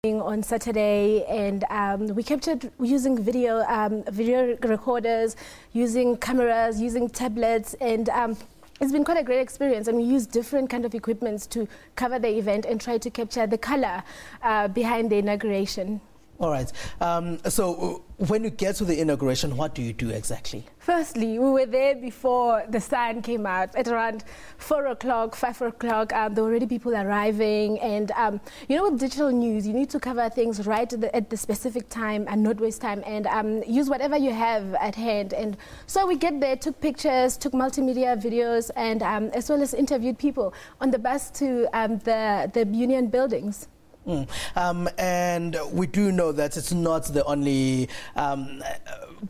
On Saturday, and we captured using video recorders, using cameras, using tablets, and it's been quite a great experience. And we used different kind of equipments to cover the event and try to capture the color behind the inauguration. All right. So when you get to the inauguration, what do you do exactly? Firstly, we were there before the sun came out at around 4 o'clock, 5 o'clock. There were already people arriving. And, you know, with digital news, you need to cover things right at the specific time and not waste time, and use whatever you have at hand. And so we get there, took pictures, took multimedia videos, and as well as interviewed people on the bus to the union buildings. And we do know that it's not the only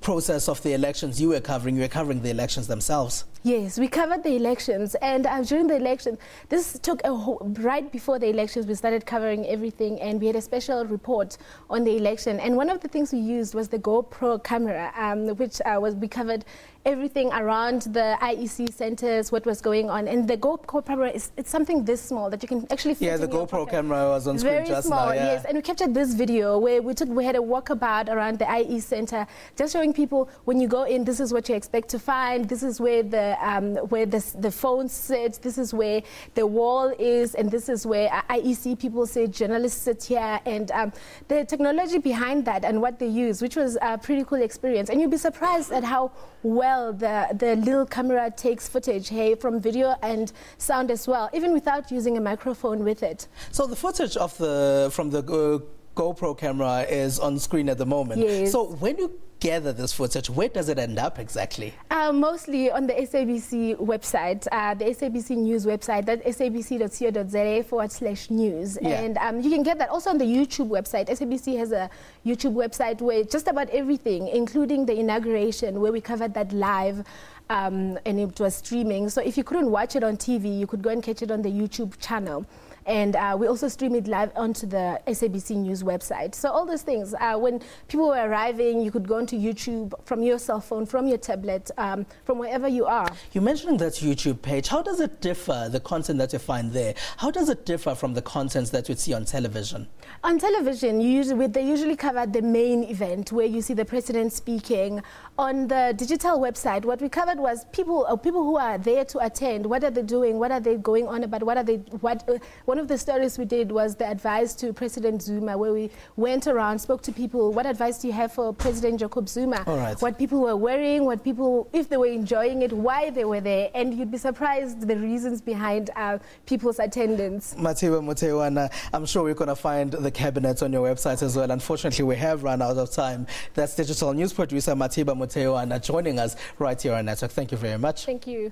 process of the elections you were covering. You were covering the elections themselves. Yes, we covered the elections, and during the election, this took right before the elections, we started covering everything, and we had a special report on the election. And one of the things we used was the GoPro camera, which we covered everything around the IEC centers, what was going on. And the GoPro camera it's something this small that you can actually fit in the your GoPro pocket. camera was on screen Very just small, now. Yeah. Yes, and we captured this video where we had a walkabout around the IE center, just showing people when you go in, this is what you expect to find. This is where the phones sit. This is where the wall is, and this is where IEC people sit. Journalists sit here, and the technology behind that and what they use, which was a pretty cool experience. And you'd be surprised at how well the little camera takes footage, hey, from video and sound as well, even without using a microphone with it. So the footage of from the GoPro camera is on screen at the moment. Yes. So when you gather this footage, where does it end up exactly? Mostly on the SABC website, the SABC News website, that's sabc.co.za/news. Yeah. And you can get that also on the YouTube website. SABC has a YouTube website where just about everything, including the inauguration, where we covered that live, and it was streaming. So if you couldn't watch it on TV, you could go and catch it on the YouTube channel. And we also stream it live onto the SABC News website. So all those things, when people were arriving, you could go onto YouTube from your cell phone, from your tablet, from wherever you are. You mentioned that YouTube page. How does it differ, the content that you find there? How does it differ from the content that you see on television? On television, they usually cover the main event where you see the president speaking. On the digital website, what we covered was people who are there to attend. What are they doing? What are they going on about? One of the stories we did was the advice to President Zuma, where we went around, spoke to people. What advice do you have for President Jacob Zuma? All right. What people were wearing, if they were enjoying it, why they were there, and you'd be surprised the reasons behind people's attendance. Matiba Mutheiwana, I'm sure we're going to find the cabinet on your website as well. Unfortunately, we have run out of time. That's digital news producer Matiba Mutheiwana joining us right here on Network. Thank you very much. Thank you.